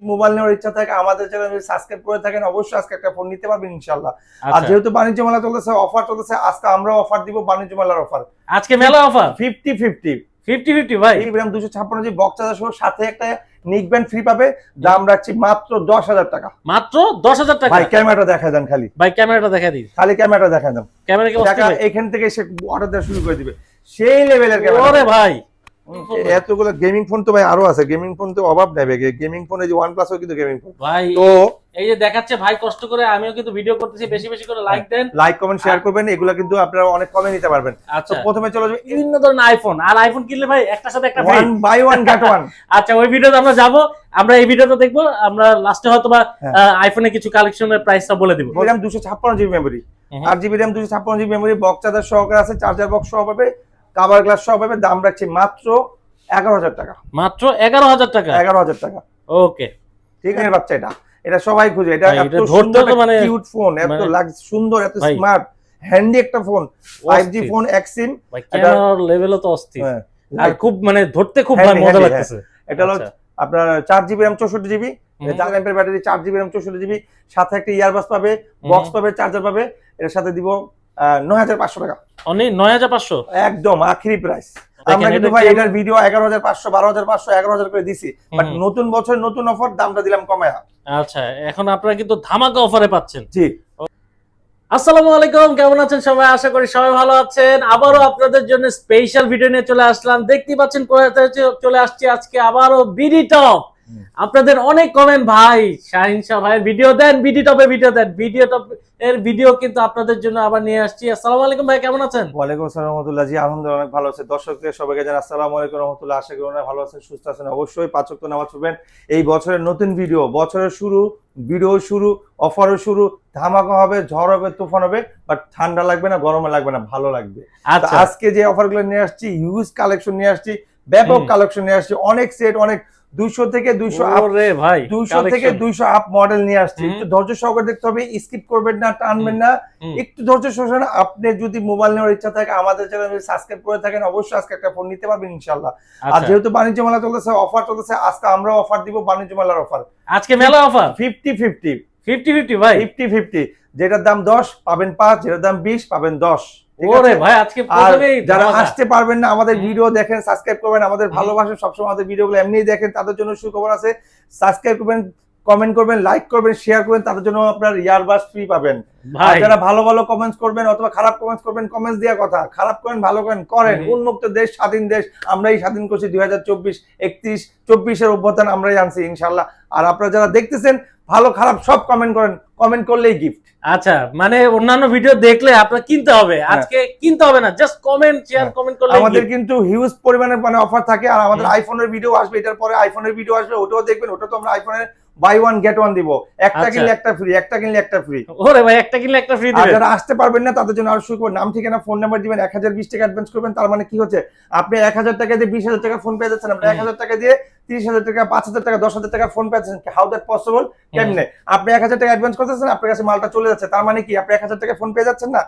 Mobile নেওয়ার ইচ্ছা থাকে আমাদের চ্যানেল সাবস্ক্রাইব করে থাকেন, অবশ্যই আজকে একটা ফোন নিতে পারবেন ইনশাআল্লাহ। আর যেহেতু বাণিজ্য মেলা চলতেছে, অফার চলতেছে, আজকে আমরা অফার দিব বাণিজ্য মেলার অফার। আজকে মেলা অফার 50-50 ভাই। ইব্রাহিম 256 জি বক্স চার্জার সহ সাথে একটা নিক ব্যান্ড ফ্রি পাবে। দাম রাখছি মাত্র 10,000 টাকা। মাত্র 10,000 টাকা। ভাই ক্যামেরাটা দেখা দেন, খালি ভাই ক্যামেরাটা দেখা দিন, খালি ক্যামেরাটা দেখা দেন। ক্যামেরা কি টাকা এখান থেকে এসে অর্ডার দেওয়া শুরু করে দিবে, সেই লেভেলের ক্যামেরা। ওরে ভাই এতগুলো গেমিং ফোন তো ভাই আরো আছে, গেমিং ফোন তো অভাব নাই ভাই। গেমিং ফোনে যে OnePlus ও কিন্তু গেমিং ফোন ভাই। তো এই যে দেখাচ্ছে ভাই কষ্ট করে, আমিও কিন্তু ভিডিও করতেছি, বেশি বেশি করে লাইক দেন, লাইক কমেন্ট শেয়ার করবেন, এগুলো কিন্তু আপনারা অনেক কমে নিতে পারবেন। আচ্ছা তো প্রথমে চলে যাবে বিভিন্ন ধরনের আইফোন, আর আইফোন কিনলে ভাই একটার সাথে একটা ফ্রি, 1 বাই 1 গেট 1। আচ্ছা ওই ভিডিওতে আমরা যাব, আমরা এই ভিডিওটা দেখবো, আমরা লাস্টে হয়তো বা আইফোনের কিছু কালেকশনের প্রাইসটা বলে দিব। RAM 256 GB memory, 8 GB RAM 256 GB memory, box charger সহকারে আছে, চার্জার বক্স সহ পাবে, কভার গ্লাস সহ পাবে। দাম রাখছি মাত্র 11,000 টাকা। মাত্র 11,000 টাকা। 11,000 টাকা। ওকে ঠিক আছে বাচ্চা, এটা সবাই খুঁজে। এটা এত সুন্দর মানে কিউট ফোন, এত সুন্দর, এত স্মার্ট, হ্যান্ডি একটা ফোন, 5G ফোন, এক সিম। ভাই ক্যামেরার লেভেলও তো অস্থির, আর খুব মানে ধরতে খুব মজা লাগতেছে। এটা হলো আপনার 4 জিবি RAM 64 জিবি, 4 এমপির ব্যাটারি, 4 জিবি RAM 64 জিবি, সাথে একটা ইয়ারবাস পাবে, বক্স পাবে, চার্জার পাবে। এর সাথে দিব 9,500 টাকা। অনলি 9,500 একদম আখরি প্রাইস। আমরা কিন্তু ভাই এটার ভিডিও 11,500, 12,500, 11,000 করে দিছি, বাট নতুন বছর নতুন অফার, দামটা দিলাম কমায়া। আচ্ছা এখন আপনারা কিন্তু ধামাকা অফারে পাচ্ছেন। জি আসসালামু আলাইকুম, কেমন আছেন সবাই? আশা করি সবাই ভালো আছেন। আবারও আপনাদের জন্য স্পেশাল ভিডিও নিয়ে চলে আসলাম। দেখতেই পাচ্ছেন চলে আসছি আজকে আবারও বিডি টপ। আপনাদের অনেক কমেন্ট, ভাই শাহিন শাহ ভাইয়ের ভিডিও দেন, বিডি টপে ভিডিও দেন। ভিডিও টপ এর ভিডিও কিন্তু আপনাদের জন্য আবার নিয়ে আসছি। আসসালামু আলাইকুম ভাই, কেমন আছেন? ওয়ালাইকুম আসসালাম রাহমাতুল্লাহ। জি আলহামদুলিল্লাহ অনেক ভালো আছে। দর্শকদের সবাইকে জানাই আসসালামু আলাইকুম রাহমাতুল্লাহ। আশা করি ওনারা ভালো আছেন, সুস্থ আছেন। অবশ্যই 5 ওয়াক্ত নামাজ পড়বেন। এই বছরের নতুন ভিডিও, বছরের শুরু, ভিডিও শুরু, অফারও শুরু, ধামাকা হবে, ঝড় হবে, তুফান হবে, বাট ঠান্ডা লাগবে না, গরমে লাগবে না, ভালো লাগবে। আচ্ছা আজকে যে অফারগুলো নিয়ে আসছি, হিউজ কালেকশন নিয়ে আসছি, ব্যাপক কালেকশন নিয়ে আসছি, অনেক সেট, অনেক 200 থেকে 200 আপ, রে ভাই 200 থেকে 200 আপ মডেল নিয়ে আসছি। একটু ধৈর্য সহকারে দেখতে হবে, স্কিপ করবেন না, টানবেন না, একটু ধৈর্য সহকারে। আপনি যদি মোবাইল নেওয়ার ইচ্ছা থাকে আমাদের চ্যানেল সাবস্ক্রাইব করে থাকেন, অবশ্যই আজকে একটা ফোন নিতে পারবেন ইনশাআল্লাহ। আর যেহেতু বাণিজ্য মেলা চলতেছে, অফার চলতেছে, আজকে আমরা অফার দিব বাণিজ্য মেলার অফার। আজকে মেলা অফার 50-50 ভাই, 50-50, যেটার দাম 10 পাবেন 5, যেটার দাম 20 পাবেন 10। ওরে ভাই আজকে প্রথমেই যারা আসতে পারবেন না, আমাদের ভিডিও দেখেন, সাবস্ক্রাইব করবেন, আমাদের ভালোবাসেন, সবসময় আমাদের ভিডিওগুলো এমনিই দেখেন, তাদের জন্য সুখবর আছে। সাবস্ক্রাইব করবেন, কমেন্ট করবেন, লাইক করবেন, শেয়ার করবেন, তাদের জন্য আপনার ইয়ারবাস ফ্রি পাবেন। আর যারা ভালো ভালো কমেন্টস করবেন অথবা খারাপ কমেন্টস করবেন, কমেন্টস দেওয়ার কথা, খারাপ করেন ভালো করেন, উন্মুক্ত দেশ, স্বাধীন দেশ, আমরাই স্বাধীন করছি। 2024 এর অভ্যুত্থান আমরাই আনছি ইনশাআল্লাহ। আর আপনারা যারা দেখতেছেন, ভালো খারাপ সব কমেন্ট করেন, কমেন্ট করলেই গিফট। আচ্ছা মানে অন্যান্য ভিডিও দেখলে আপনার কিনতে হবে, আজকে কিনতে হবে না, জাস্ট কমেন্ট শেয়ার কমেন্ট করলে। আমাদের কিন্তু হিউজ পরিমাণে মানে অফার থাকে। আর আমাদের আইফোনের ভিডিও আসবে, এটার পরে আইফোনের ভিডিও আসবে, ওটাও দেখবেন। ওটা তো আমরা আইফোনের বাই 1 গেট 1 দিব, একটা কিনলে একটা ফ্রি, একটা কিনলে একটা ফ্রি। ওরে ভাই একটা কিনলে একটা ফ্রি দিবেন। যারা আসতে পারবেন না তাদের জন্য আর সুখবর, নাম ঠিকানা ফোন নাম্বার দিবেন, 1020 টাকা অ্যাডভান্স করবেন। তার মানে কি হচ্ছে, আপনি 1000 টাকা দিয়ে 20,000 টাকা ফোন পেয়ে যাচ্ছেন, আপনি 1000 টাকা দিয়ে 30,000 টাকা, 5,000 টাকা, 10,000 টাকা ফোন পাচ্ছেন। How that possible? কেমনে? আপনি 1000 টাকা অ্যাডভান্স করতেছেন, আপনার কাছে মালটা চলে যাচ্ছে, তার মানে কি আপনি 1000 টাকা ফোন পেয়ে যাচ্ছেন না?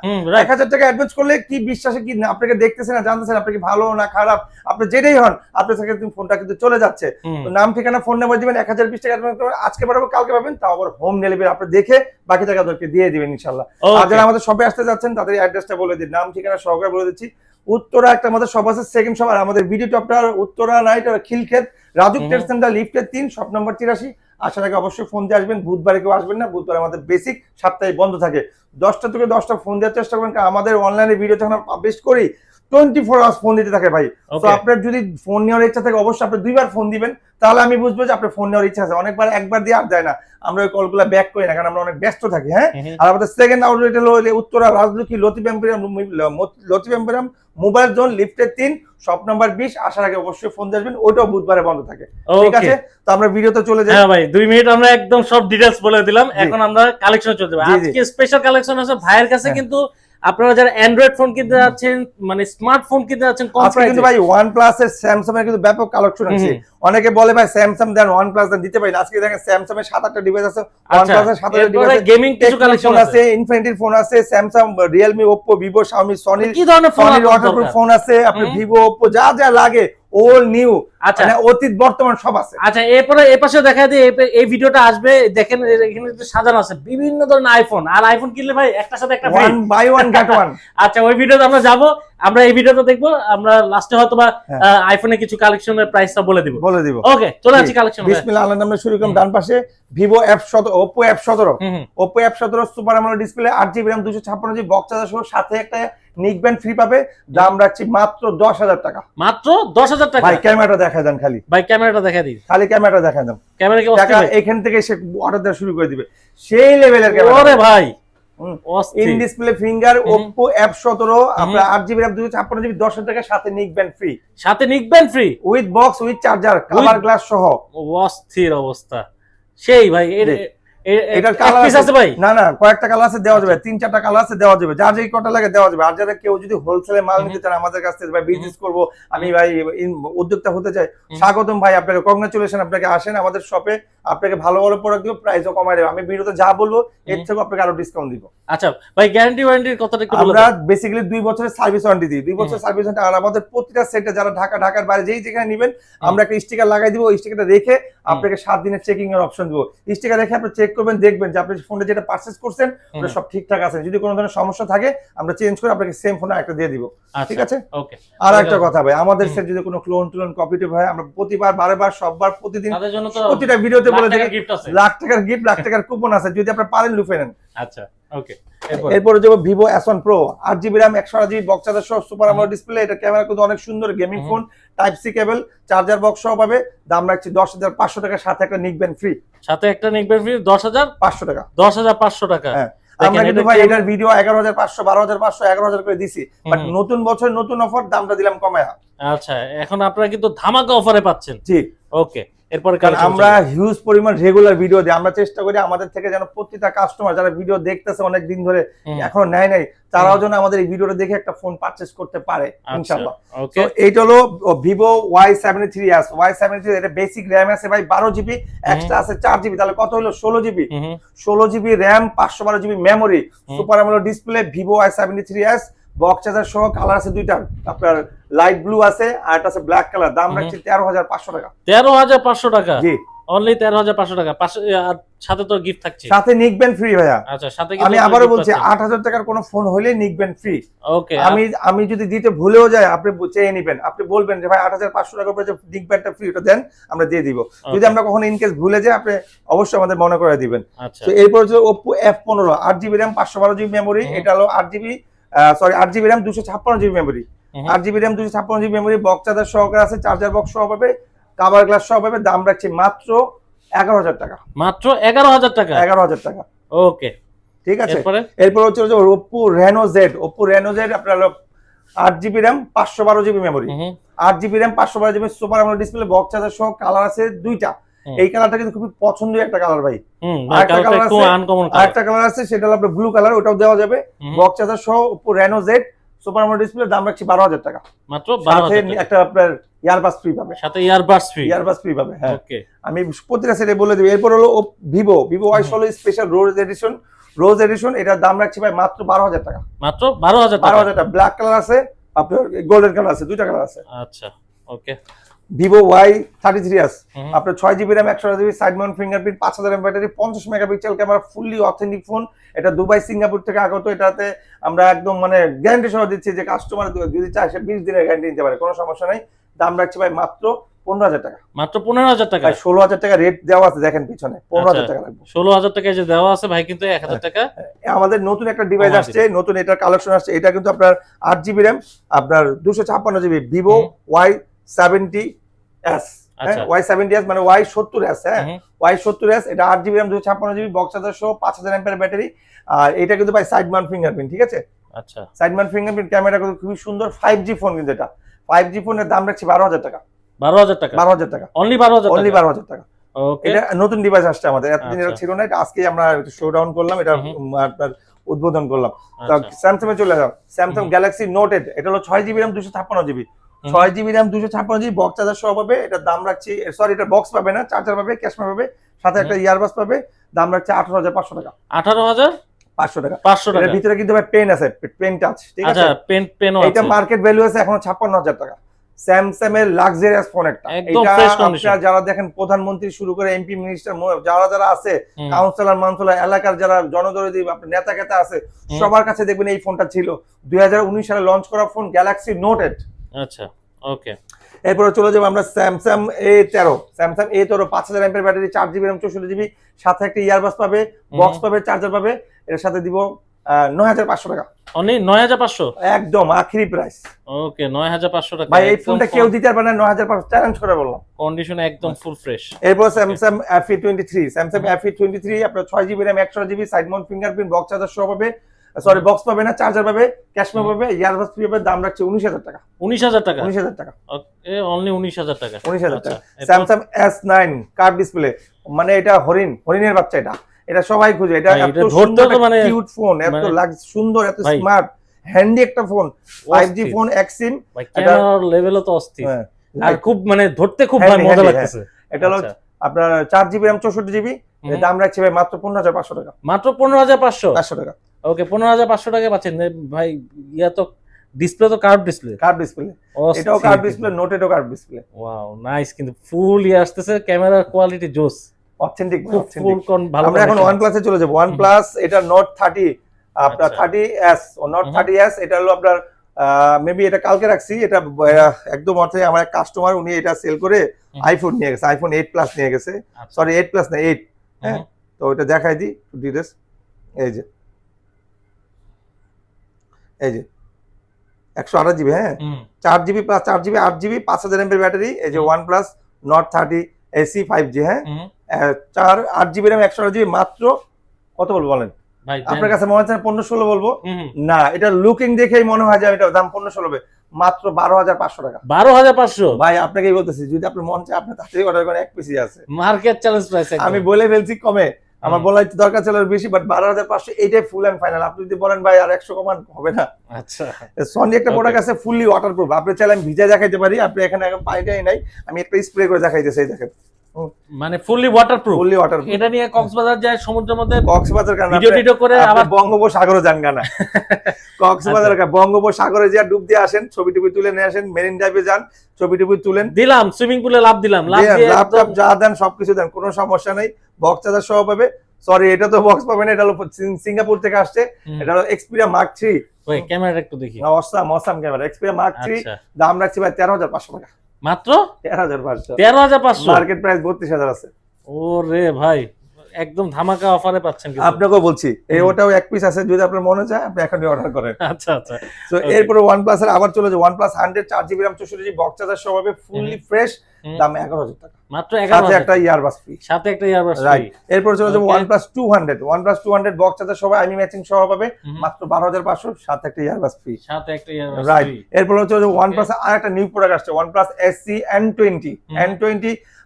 1000 টাকা অ্যাডভান্স করলে কি বিশ্বাসে কি আপনাকে দেখতেছেন না, জানতেছেন আপনি কি ভালো না খারাপ, আপনি যেটাই হন, আপনার কাছে ফোনটা কিন্তু চলে যাচ্ছে। তো নাম ঠিকানা ফোন নাম্বার দিবেন, 1020 টাকা অ্যাডভান্স করবেন, আজকে পাঠাবো, কালকে পাবেন, তাও আবার হোম ডেলিভারি আপনি দেখে বাকি টাকা ওদেরকে দিয়ে দিবেন ইনশাআল্লাহ। আর যারা আমাদের শপে আসতে যাচ্ছেন তাদের অ্যাড্রেসটা বলে দিন, নাম ঠিকানা সহকারে বলে দিচ্ছি। উত্তরা একটা আমাদের শপ আছে, সেকেন্ড শপ। আর আমাদের ভিডিও টপটা উত্তরা নাইট আর খিলক্ষেত, রাজুক ট্রেড সেন্টার, লিফটের 3, শপ নম্বর 83। আসার আগে অবশ্যই ফোন দিয়ে আসবেন। বুধবারে কেউ আসবেন না, বুধবার আমাদের বেসিক সপ্তাহে বন্ধ থাকে। 10টা থেকে 10টা ফোন দেওয়ার চেষ্টা করবেন, কারণ আমাদের অনলাইনে ভিডিও যখন পাবলিশ করি 24 আওয়ার্স ফোন দিতে থাকে ভাই। তো আপনার যদি ফোন নেওয়ার ইচ্ছা থাকে, অবশ্যই আপনি 2বার ফোন দিবেন, তাহলে আমি বুঝবো যে আপনার ফোন নেওয়ার ইচ্ছা আছে। অনেকবার একবার দিয়ে আর যায় না, আমরা ওই কলগুলো ব্যাক করি না, কারণ আমরা অনেক ব্যস্ত থাকি। হ্যাঁ, আর আমাদের সেকেন্ড আউটলেট হলো Uttara Rajlakshmi Latif emporium mobile zone, লিফটের 3, শপ নাম্বার 20। আসার আগে অবশ্যই ফোন আসবেন, ওটাও বুধবারে বন্ধ থাকে। ঠিক আছে, তো আমরা ভিডিওতে চলে যাই। হ্যাঁ ভাই 2 মিনিট আমরা একদম সব ডিটেইলস বলে দিলাম। এখন আমরা কালেকশন চলতে হবে। আজকে স্পেশাল কালেকশন আছে ভাইয়ের কাছে। কিন্তু আপনারা যারা অ্যান্ড্রয়েড ফোন কিনতে যাচ্ছেন, মানে স্মার্টফোন কিনতে যাচ্ছেন কম প্রাইসে, কিন্তু ভাই OnePlus এর, Samsung এর কিন্তু ব্যাপক কালেকশন আছে। অনেকে বলে ভাই স্যামসাং দেন, OnePlus দেন, দিতে পারি না। আজকে দেখেন স্যামসাং এর 7-8টা ডিভাইস আছে, OnePlus এর 7-8টা ডিভাইস আছে, গেমিং কিছু কালেকশন আছে, ইনফিনিটির ফোন আছে, Samsung, Realme, Oppo, Vivo, Xiaomi, Sony, কি ধরনের ফোন ওয়াটারপ্রুফ ফোন আছে, আপনার Vivo, Oppo, যা যা লাগে ওল্ড নিউ, আচ্ছা। মানে অতীত বর্তমান সব আছে। আচ্ছা, এরপরে এই পাশে দেখা দিই, এই ভিডিওটা আসবে, দেখেন এখানে কিন্তু সাজানো আছে বিভিন্ন ধরনের আইফোন, আর আইফোন কিনলে ভাই একটার সাথে একটা ফ্রি, 1 বাই 1 গেট 1। আচ্ছা, ওই ভিডিওতে আমরা যাব, আমরা এই ভিডিওটা দেখবো, আমরা লাস্টে হয়তো বা আইফোনের কিছু কালেকশনের প্রাইসটা বলে দিব। ওকে, চলে আসি কালেকশন। বিসমিল্লাহ, আল্লাহর নামে শুরু করলাম। ডান পাশে Vivo F17, Oppo F17, Oppo F17 super AMOLED display, 8GB RAM, 256GB box charger সহ, সাথে একটা নিক ব্যান্ড ফ্রি পাবে। দাম রাখছি মাত্র 10,000 টাকা। মাত্র 10,000 টাকা। ভাই ক্যামেরাটা দেখা দেন, খালি ভাই ক্যামেরাটা দেখা দিই, খালি ক্যামেরাটা দেখা দেন। ক্যামেরা কি টাকা এখান থেকে সে অর্ডার দেওয়া শুরু করে দিবে, সেই লেভেলের ক্যামেরা। ওরে ভাই, in display finger Oppo F17, আপনার 8GB RAM, 256GB, 10,000 টাকা, সাথে নিক ব্যান্ড ফ্রি, সাথে নিক band free, with box, with charger, cover glass সহ। অস্থির অবস্থা, সেই ভাই। এটার কালার আছে ভাই? না না, কয়েকটা কালার আছে, দেওয়া যাবে, 3-4টা কালার আছে, দেওয়া যাবে, যার যেই কটা লাগে দেওয়া যাবে। আর যারা কেউ যদি হোলসেলে মাল নিতে চান আমাদের কাছ থেকে, ভাই বিজনেস করব আমি, ভাই উদ্যোক্তা হতে চাই, স্বাগতম ভাই, আপনাকে কংগ্রাচুলেশন, আপনাকে আসেন আমাদের শপে, আপনাকে ভালো ভালো প্রোডাক্ট দিব, প্রাইসও কমাই দেব। আমি ভিডিওতে যা বলবো এর থেকে আপনাকে আরো ডিসকাউন্ট দিব। আচ্ছা ভাই, গ্যারান্টি ওয়ারেন্টির কথাটা একটু বলুন। আমরা বেসিক্যালি 2 বছরের সার্ভিস ওয়ারেন্টি দিই, 2 বছরের সার্ভিস ওয়ারেন্টি। আর আমাদের প্রতিটা সেটে যারা ঢাকার বাইরে যেখানে নেবেন, আমরা একটা স্টিকার লাগাই দিব, ওই স্টিকারটা রেখে আপনাকে 7 দিনের চেকিং এর অপশন দিব। স্টিকার রেখে আপনি চেক করবেন, দেখবেন যে আপনি ফোনে যেটা পারচেজ করছেন ওটা সব ঠিকঠাক আছে। যদি কোনো ধরনের সমস্যা থাকে আমরা চেঞ্জ করে আপনাকে সেম ফোনে একটা দিয়ে দিব, ঠিক আছে? ওকে। আর একটা কথা ভাই, আমাদের সেট যদি কোনো ক্লোন কপি টেপ হয়, আমরা প্রতিবার বারবার সববার প্রতিদিন প্রতিটা ভিডিওতে বলে থাকি লাখ টাকার গিফট, লাখ টাকার কুপন আছে, যদি আপনি পারেন লুফে নেন। আচ্ছা, ওকে। এরপরে যাব Vivo S1 Pro, 8GB RAM, 128GB box charger সহ, সুপার আমোলেড ডিসপ্লে। এটা ক্যামেরা কিন্তু অনেক সুন্দর, gaming phone, type C cable, charger box সহ পাবে। দাম রাখছি 10,500 টাকা, সাথে একটা নিক ব্যান্ড ফ্রি, সাথে একটা নিক ব্যান্ড ফ্রি, 10,500 টাকা। 10,500 টাকা। হ্যাঁ, আমরা কিন্তু ভাই এটার ভিডিও 11,500, 12,500, 11,000 করে দিছি, বাট নতুন বছর নতুন অফার, দামটা দিলাম কমায়া। আচ্ছা, এখন আপনারা কিন্তু ধামাকা অফারে পাচ্ছেন। জি, ওকে। এরপরে আমরা হিউজ পরিমাণ রেগুলার ভিডিও দিই, আমরা চেষ্টা করি আমাদের থেকে যেন প্রত্যেকটা কাস্টমার যারা ভিডিও দেখতেছে অনেক দিন ধরে, এখনো নেয় নাই, তারাও যেন আমাদের এই ভিডিওটা দেখে একটা ফোন পারচেজ করতে পারে ইনশাআল্লাহ। তো এইটা হলো ভিভো Y73s। Y73 এটা বেসিক র‍্যাম আছে ভাই 12GB, এক্সট্রা আছে 4GB, তাহলে কত হলো 16GB। 16GB RAM, 512GB memory, super AMOLED display, Vivo Y73s box charger সহ। কালার আছে দুইটা, আপনার লাইট ব্লু আছে আর একটা আছে ব্ল্যাক কালার। দাম রাখছি 13,500 টাকা। 13,500 টাকা? জি, অনলি 13,500 টাকা। সাথে তো গিফট থাকছে, সাথে নিক ব্যান্ড ফ্রি ভাইয়া। আচ্ছা, সাথে আমি আবারও বলছি 8,000 টাকার কোনো ফোন হলে নিক ব্যান্ড ফ্রি। ওকে। আমি যদি দিতে ভুলেও যাই, আপনি চেয়ে নেবেন, আপনি বলবেন যে ভাই 8,500 টাকা পড়ে নিক ব্যান্ডটা ফ্রি, ওটা দেন, আমরা দিয়ে দিব। যদি আমরা কখনো ইনকেস ভুলে যাই, আপনি অবশ্যই আমাদের মনে করে দিবেন। তো এরপর হচ্ছে Oppo F15, 8GB RAM, 512GB memory. এটা হলো 8GB RAM, 256GB memory, 8GB RAM, 256GB memory, box charger সহকারে আছে, চার্জার বক্স সহ পাবে, কভার গ্লাস সহ পাবে। দাম রাখছি মাত্র 11,000 টাকা। মাত্র 11,000 টাকা? 11,000 টাকা। ওকে, ঠিক আছে। এরপর হচ্ছে Oppo Reno Z। Oppo Reno Z আপনার 8GB RAM, 512GB memory, 8GB RAM, 512GB super AMOLED display, box charger সহ। কালার আছে দুইটা, এই কালারটা কিন্তু খুবই পছন্দের একটা কালার ভাই। আরেকটা কালার আছে, সেটা হলো আপনার ব্লু কালার, ওটাও দেওয়া যাবে, বক্স চার্জার সহ। Oppo Reno Z super AMOLED display, দাম রাখছি 12,000 টাকা। মাত্র 12,000 টাকা। একটা আপনার ইয়ারবাস ফ্রি পাবে, সাথে ইয়ারবাস ফ্রি পাবে। হ্যাঁ, ওকে। আমি প্রতিটা সেটে বলে দিই। এরপর হলো ভিভো Y16 স্পেশাল রোজ এডিশন। এটার দাম রাখছি ভাই মাত্র 12,000 টাকা। মাত্র 12,000 টাকা। 12,000 টাকা। ব্ল্যাক কালার আছে, আপনার গোল্ডেন কালার আছে, দুইটা কালার আছে। আচ্ছা, ওকে। ভিভো Y33s আপনার 6GB RAM, 128GB side Mount fingerprint, 5000 mAh battery, 50 megapixel camera, fully authentic phone. এটা দুবাই সিঙ্গাপুর থেকে আগত। এটাতে আমরা একদম মানে গ্যারান্টি সহ দিচ্ছি যে কাস্টমার যদি চায় সে 20 দিনের গ্যারান্টি নিতে পারে, কোনো সমস্যা নাই। দাম রাখছি ভাই মাত্র 15,000 টাকা। মাত্র 15,000 টাকা? 16,000 টাকা রেট দেওয়া আছে, দেখেন পিছনে 15,000 টাকা লাগবে। 16,000 টাকা যে দেওয়া আছে ভাই, কিন্তু 1,000 টাকা। আমাদের নতুন একটা ডিভাইস আসছে, নতুন এটার কালেকশন আসছে। এটা কিন্তু আপনার 8GB RAM, আপনার 256GB, ভিভো Y70s। Y70s মানে Y70s। হ্যাঁ, Y70s। এটা 8GB RAM, 256GB box charger সহ, 5000 mAh ব্যাটারি। আর এটা কিন্তু ভাই সাইড মাউন্ট ফিঙ্গারপ্রিন্ট, ঠিক আছে? আচ্ছা, সাইড মাউন্ট ফিঙ্গারপ্রিন্ট, ক্যামেরা কিন্তু খুবই সুন্দর, 5G ফোন কিন্তু এটা। 5G ফোনের দাম রাখছি 12,000 টাকা। 12,000 টাকা? 12,000 টাকা, অনলি 12,000 টাকা? অনলি 12,000 টাকা। ওকে। এটা নতুন ডিভাইস আসছে আমাদের, এতদিন এটা ছিল না, এটা আজকে আমরা শো ডাউন করলাম, এটা আপনার উদ্বোধন করলাম। স্যামসাং এ চলে যাও, স্যামসাং গ্যালাক্সি নোট 8। এটা হলো 6GB RAM, 256GB, 6GB RAM, 256GB box charger সহ পাবে। এটা দাম রাখছি, সরি এটা বক্স পাবে না, চার্জার পাবে, ক্যাশ পাবে, সাথে একটা ইয়ারবাস পাবে। দাম রাখছি 18,500 টাকা। 18,500 টাকা। 500 টাকা। এর ভিতরে কিন্তু ভাই পেন আছে, পেন টাচ, ঠিক আছে? আচ্ছা, পেনও আছে। এটা মার্কেট ভ্যালু আছে এখন 56,000 টাকা। স্যামসাং এর লাক্সারিয়াস ফোন একটা। একদম এটা fresh condition। আপনারা যারা দেখেন প্রধানমন্ত্রী শুরু করে এমপি মিনিস্টার যারা আছে, হুম। কাউন্সিলর মানসিলর এলাকার যারা জনদরদি আপনার নেতা কেতা আছে, হুম। সবার কাছে দেখবেন এই ফোনটা ছিল। 2019 সালে লঞ্চ করা ফোন গ্যালাক্সি নোট 8। আচ্ছা, ওকে। এরপরে চলে যাবো আমরা Samsung A13। Samsung A13 5000 mAh battery, 4GB RAM 64GB, সাথে একটা ইয়ারবাস পাবে, বক্স পাবে, চার্জার পাবে। এর সাথে দিব 9500 টাকা। অনলি 9500। একদম আখরি প্রাইস। ওকে, 9500 টাকা। ভাই এই ফোনটা কেউ দিতে পারবে না 9500, চ্যালেঞ্জ করে বললাম। কন্ডিশন একদম ফুল ফ্রেশ। এরপর স্যামসাং FE23। স্যামসাং FE23 আপনার 6GB RAM 128GB, side Mount fingerprint, box charger সহ পাবে। সরি, বক্স পাবে না, চার্জার পাবে, ক্যাশ মে পাবে, ইয়ারবাস ফ্রি পাবে। দাম রাখছে 19000 টাকা। 19000 টাকা। 19000 টাকা। ওকে, অনলি 19000 টাকা। 19000 টাকা। আচ্ছা, স্যামসাং S9 কার্ভ ডিসপ্লে, মানে এটা হরিণের বাচ্চা। এটা সবাই খুঁজে। এটা ভাই, এত এটা ধরতে সুন্দর তো মানে- কিউট ফোন, এত মানে- সুন্দর, এত ভাই, স্মার্ট, হ্যান্ডি একটা ফোন। 5G অস্থির। Phone, Exim. ভাই, ক্যামেরার লেভেলও তো অস্থির। হ্যাঁ, আর খুব মানে ধরতে খুব Handy, মজা handy, লাগতেছে। এটা হলো আচ্ছা। আপনার 4GB RAM 64GB। এর দাম রাখছে ভাই মাত্র 15500 টাকা। মাত্র 15500। 500 টাকা। ওকে, 15500 টাকা পাচ্ছেন। ভাই, ইয়া তো ডিসপ্লে তো কার্ভ ডিসপ্লে। কার্ভ ডিসপ্লে, এটাও কার্ভ ডিসপ্লে, নোটেডও কার্ভ ডিসপ্লে। Wow, nice. কিন্তু ফুল ইয়ে আসতেছে, ক্যামেরার কোয়ালিটি জোস, অথেন্টিক, খুব ফুল ভালো। আমরা এখন OnePlus এ চলে যাব। OnePlus এটা Note 30, আপনার আচ্ছা। 30s ও Note 30s। এটা হলো আপনার মেবি এটা কালকে রাখছি। এটা একদম অর্থে আমার এক কাস্টমার, উনি এটা সেল করে আইফোন নিয়ে গেছে, আইফোন 8 প্লাস নিয়ে গেছে। সরি, 8 প্লাস না, 8। হ্যাঁ, তো এটা দেখাই দিই ডিটেইলস। এই যে 128GB, হ্যাঁ, 4GB plus 4GB 8GB, 5000 mAh battery. এই যে OnePlus Note 30 AC 5G, হ্যাঁ, 8GB RAM 128GB। মাত্র কত বলবো বলেন? ভাই, আপনার কাছে মনে হচ্ছে 15-16 বলবো? না, এটা লুকিং দেখেই মনে হয় যে এটা দাম 15-16 হবে। মাত্র 12500 টাকা। 12500। ভাই আপনাকেই বলতেছি, যদি আপনার মন চায় আপনি তাড়াতাড়ি অর্ডার করেন, এক পিসি আছে। Market challenge price. আমি বলে ফেলছি কমে, আমার বলা দরকার ছিল বেশি, বাট 12500 এইটাই ফুল এন্ড ফাইনাল। আপনি যদি বলেন ভাই আর 100 কমান, হবে না। আচ্ছা, সনি একটা প্রোডাক্ট আছে ফুললি ওয়াটারপ্রুফ। আপনি চাইলে আমি ভিজা দেখাইতে পারি, আপনি এখানে এখন পানিটাই নাই, আমি একটা স্প্রে করে দেখাইতেছি। এই দেখেন, মানে ফুললি ওয়াটারপ্রুফ। Fully waterproof. এটা নিয়ে কক্সবাজার যায়, সমুদ্রের মধ্যে কক্সবাজার কারণ ভিডিও টিডিও করে আবার বঙ্গোপসাগরে যান গানা। কক্সবাজার বঙ্গোপসাগরে যা ডুব দিয়ে আসেন, ছবি টবি তুলে নিয়ে আসেন, মেরিন ড্রাইভে যান, ছবি টবি তুলেন, দিলাম সুইমিং পুলে লাভ দিলাম, লাভ দিয়ে ল্যাপটপ যা দেন সবকিছু দেন, কোনো সমস্যা নাই। বক্স চার্জার সহ পাবে। সরি, এটা তো বক্স পাবে না, এটা হলো সিঙ্গাপুর থেকে আসছে। এটা হলো Xperia Mark 3। ওই ক্যামেরাটা একটু দেখি। Awesome camera, Xperia Mark 3। আচ্ছা, দাম রাখছি ভাই 13500 টাকা। মাত্র 13500। 13500। মার্কেট প্রাইস 32000 আছে। ওরে ভাই, একদম ধামাকা অফারে পাচ্ছেন কিন্তু। আপনাকেও বলছি, এই ওটাও এক পিস আছে, যদি আপনার মনে চায় আপনি এখনই অর্ডার করেন। আচ্ছা আচ্ছা। তো এরপরে OnePlus এর আবার চলে যায়। OnePlus 100 4GB RAM 64GB, box charger সহ পাবে, ফুললি ফ্রেশ। দাম 11000 টাকা। মাত্র সাথে 11000। একটা ইয়ারবাস ফ্রি। সাথে একটা ইয়ারবাস ফ্রি। রাইট। এরপর চলে যাবো Okay. OnePlus 200। OnePlus 200 box charger সহ আইমি ম্যাচিং সহ পাবে, মাত্র 12500, সাথে একটা ইয়ারবাস ফ্রি। সাথে একটা ইয়ারবাস রাইট। ফ্রি। এরপর চলে যাবো OnePlus এর আরেকটা নিউ প্রোডাক্ট আসছে, OnePlus SC N20। N20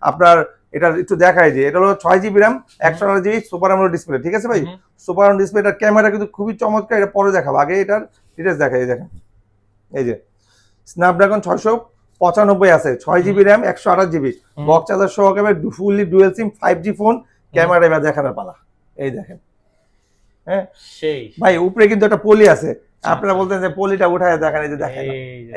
আপনার এটা একটু দেখাই যে এটা হলো 6GB RAM 128GB super AMOLED display. ঠিক আছে ভাই, সুপার AMOLED ডিসপ্লে। এটার ক্যামেরা কিন্তু খুবই চমৎকার, এটা পরে দেখাবো, আগে এটার ডিটেইলস দেখাই। দেখেন, এই যে স্ন্যাপড্রাগন 695 আছে, 6GB RAM 128GB, box charger সহ পাবে, fully dual SIM 5G phone. Camera এবার দেখানোর পালা। এই দেখেন, হ্যাঁ সেই ভাই, উপরে কিন্তু একটা পলি আছে। আপনারা বলতেন যে পলিটা উঠায় দেখেন, এই যে দেখেন,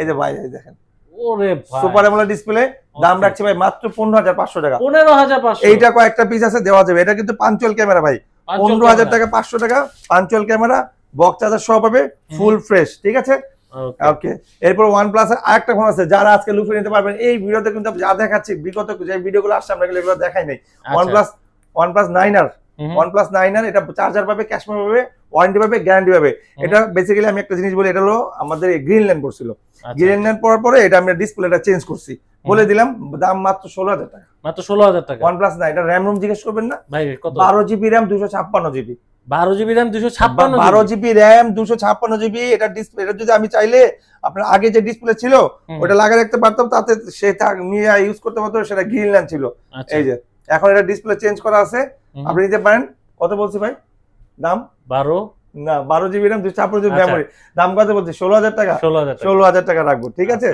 এই যে ভাই, এই দেখেন, ওরে ভাই, সুপার AMOLED ডিসপ্লে। দাম রাখছে ভাই মাত্র 15500 টাকা। 15500। এইটা কয়েকটা পিস আছে, দেওয়া যাবে। এটা কিন্তু পাঞ্চুয়াল ক্যামেরা ভাই, 15000 টাকা 500 টাকা পাঞ্চুয়াল ক্যামেরা, বক্স চার্জার সহ পাবে, ফুল ফ্রেশ। ঠিক আছে, ওকে। এরপর OnePlus এর আরেকটা ফোন আছে, যারা আজকে লুফে নিতে পারবেন। এই ভিডিওতে কিন্তু যা দেখাচ্ছি, বিগত যে ভিডিওগুলো আসছে আমরা এগুলো দেখাই নাই। OnePlus 9R, OnePlus 9R, এটা চার্জার পাবে, ক্যাশ পাবে, ওয়ারেন্টি পাবে, গ্যারান্টি পাবে। এটা বেসিক্যালি আমি একটা জিনিস বলি, এটা হলো আমাদের গ্রিনল্যান্ড করছিল। গ্রিনল্যান্ড পড়ার পরে এটা আমরা ডিসপ্লেটা চেঞ্জ করছি, বলে দিলাম। দাম মাত্র 16000 টাকা। মাত্র 16000 টাকা। OnePlus 9, এটা RAM রোম জিজ্ঞেস করবেন না ভাই, কত? 12GB RAM 256GB। 12GB RAM 256GB। 12GB RAM 256GB। এটা ডিসপ্লে, এটা যদি আমি চাইলে আপনার আগে যে ডিসপ্লে ছিল ওটা লাগিয়ে রাখতে পারতাম, তাতে সে নিয়ে ইউজ করতে পারতো, সেটা গ্রিনল্যান্ড ছিল। এই যে এখন এটা ডিসপ্লে চেঞ্জ করা আছে, আপনি নিতে পারেন। কত বলছি ভাই দাম? 12 না, 12GB RAM 256GB মেমোরি। দাম কত বলছি? 16000 টাকা। 16000 টাকা রাখবো। ঠিক আছে।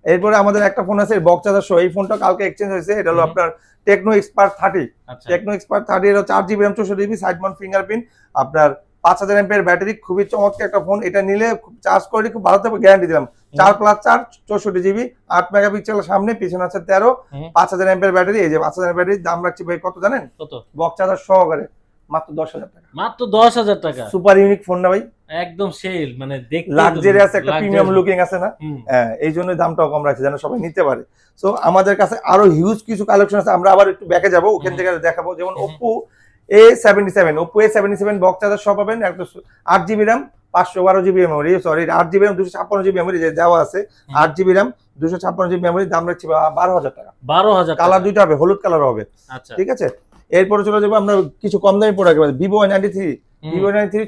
এরপরে আমাদের একটা ফোন আছে বক্স চার্জার সহ। এই ফোনটা কালকে এক্সচেঞ্জ হয়েছে। এটা হলো আপনার টেকনো এক্সপার্ট 30। টেকনো এক্সপার্ট 30 এর 4GB RAM 64GB, side Mount fingerprint, আপনার 5000 এমপিআর ব্যাটারি, খুবই চমৎকার একটা ফোন। এটা নিলে চার্জ করে খুব ভালো থাকবে, গ্যারান্টি দিলাম। 4+4 64GB, 8 মেগাপিক্সেল সামনে, পিছনে আছে 13, 5000 এমপিআর ব্যাটারি। এই যে 5000 এমপিআর ব্যাটারির দাম রাখছি ভাই কত জানেন? কত? বক্স চার্জার সহকারে মাত্র 10000 টাকা। মাত্র 10000 টাকা। সুপার ইউনিক ফোন না ভাই, একদম সেল, মানে দেখতে লাক্সারিয়াস একটা প্রিমিয়াম লুকিং আছে না? হ্যাঁ, এই জন্য দামটাও কম রাখছি যেন সবাই নিতে পারে। সো আমাদের কাছে আরো হিউজ কিছু কালেকশন আছে, আমরা আবার একটু ব্যাকে যাবো, ওখান থেকে দেখাবো। যেমন Oppo A77 বক্স চার্জার সহ পাবেন, 8GB RAM, 512GB memory, sorry 8GB RAM, 256GB memory যে দেওয়া আছে, 8GB RAM, 256GB মেমোরি, দাম রাখছি 12000 টাকা। 12000 কালার দুইটা হবে, হলুদ কালার হবে। আচ্ছা, ঠিক আছে, এরপরে চলে যাবো আমরা কিছু কম দামি product, Vivo Y93,